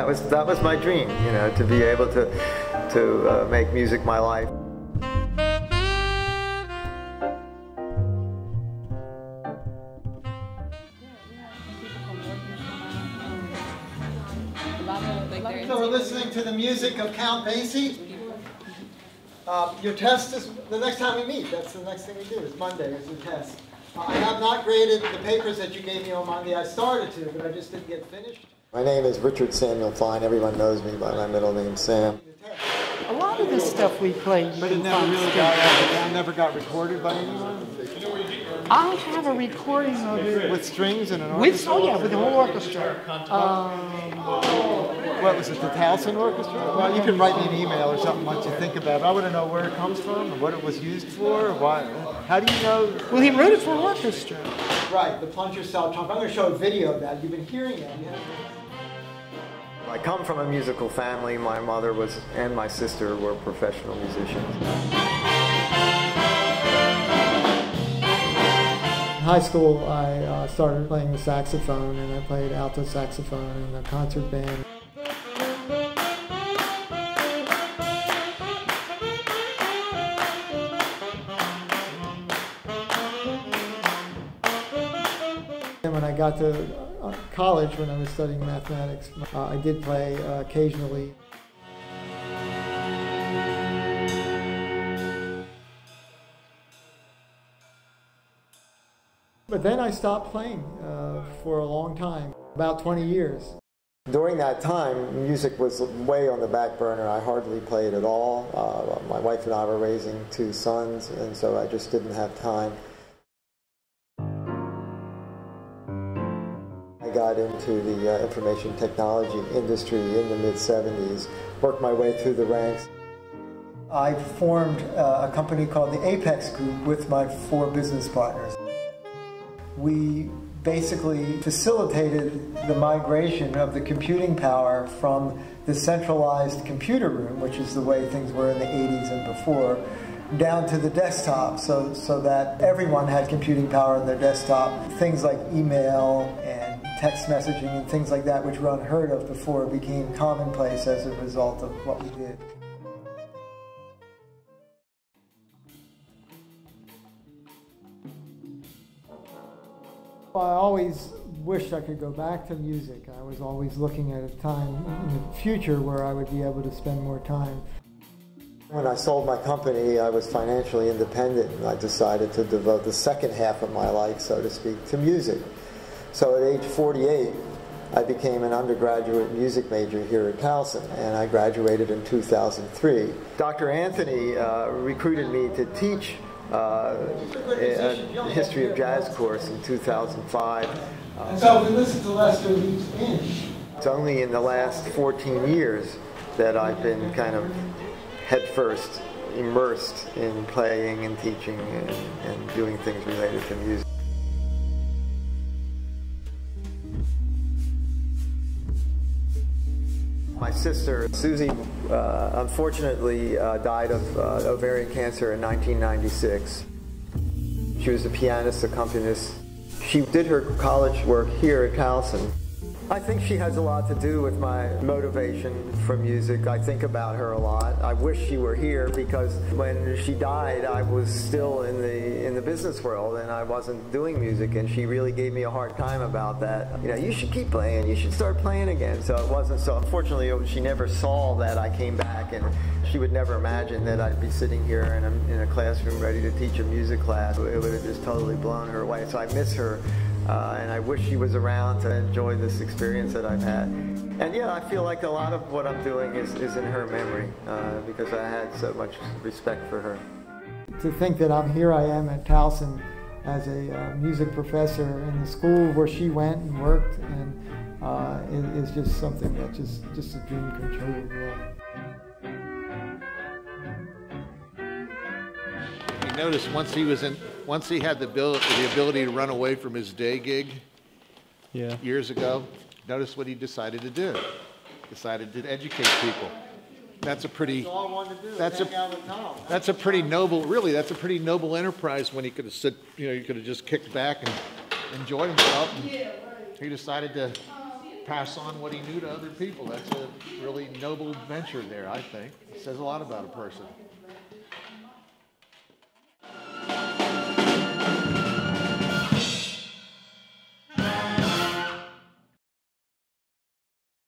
that was my dream, you know, to be able to make music my life. So we're listening to the music of Count Basie. Your test is the next time we meet. That's the next thing we do. Is Monday is the test. I have not graded the papers that you gave me on Monday. I started to, but I just didn't get finished. My name is Richard Samuel Fine. Everyone knows me by my middle name, Sam. A lot of this stuff we played, but it never got recorded by anyone. I have a recording of it with strings and an orchestra. With the whole orchestra. What was it, the Towson Orchestra? Well, you can write me an email or something once you think about it. I want to know where it comes from and what it was used for. Or why? How do you know? Well, he wrote it for orchestra. Right, the plunger cell trumpet. I'm going to show a video of that. You've been hearing it. I come from a musical family. My mother and my sister were professional musicians. In high school, I started playing the saxophone, and I played alto saxophone in the concert band. And when I got to college, when I was studying mathematics, I did play occasionally. But then I stopped playing for a long time, about 20 years. During that time, music was way on the back burner. I hardly played at all. My wife and I were raising 2 sons, and so I just didn't have time. I got into the information technology industry in the mid-'70s, worked my way through the ranks. I formed a company called the Apex Group with my 4 business partners. We basically facilitated the migration of the computing power from the centralized computer room, which is the way things were in the 80s and before, down to the desktop, so that everyone had computing power on their desktop. Things like email and text messaging and things like that, which were unheard of before, became commonplace as a result of what we did. I always wished I could go back to music. I was always looking at a time in the future where I would be able to spend more time. When I sold my company, I was financially independent, and I decided to devote the second half of my life, so to speak, to music. So at age 48, I became an undergraduate music major here at Towson, and I graduated in 2003. Dr. Anthony recruited me to teach a history of jazz course in 2005. And so we listened to Lester Leeds Inch. It's only in the last 14 years that I've been kind of headfirst immersed in playing and teaching and doing things related to music. My sister, Susie, unfortunately died of ovarian cancer in 1996. She was a pianist, accompanist. She did her college work here at Towson. I think she has a lot to do with my motivation for music. I think about her a lot. I wish she were here because when she died, I was still in the business world and I wasn't doing music, and she really gave me a hard time about that. You know, you should keep playing, you should start playing again. So it wasn't so. Unfortunately, she never saw that I came back, and she would never imagine that I'd be sitting here in a classroom ready to teach a music class. It would have just totally blown her away. So I miss her. And I wish she was around to enjoy this experience that I've had. And yeah, I feel like a lot of what I'm doing is in her memory because I had so much respect for her. To think that here I am at Towson as a music professor in the school where she went and worked, and is just something that's just a dream come true, really. Notice once he had the ability to run away from his day gig years ago, notice what he decided to do. Decided to educate people. That's a pretty that's a pretty noble enterprise when he could have said, you know, he could have just kicked back and enjoyed himself. And he decided to pass on what he knew to other people. That's a really noble venture there, I think. It says a lot about a person.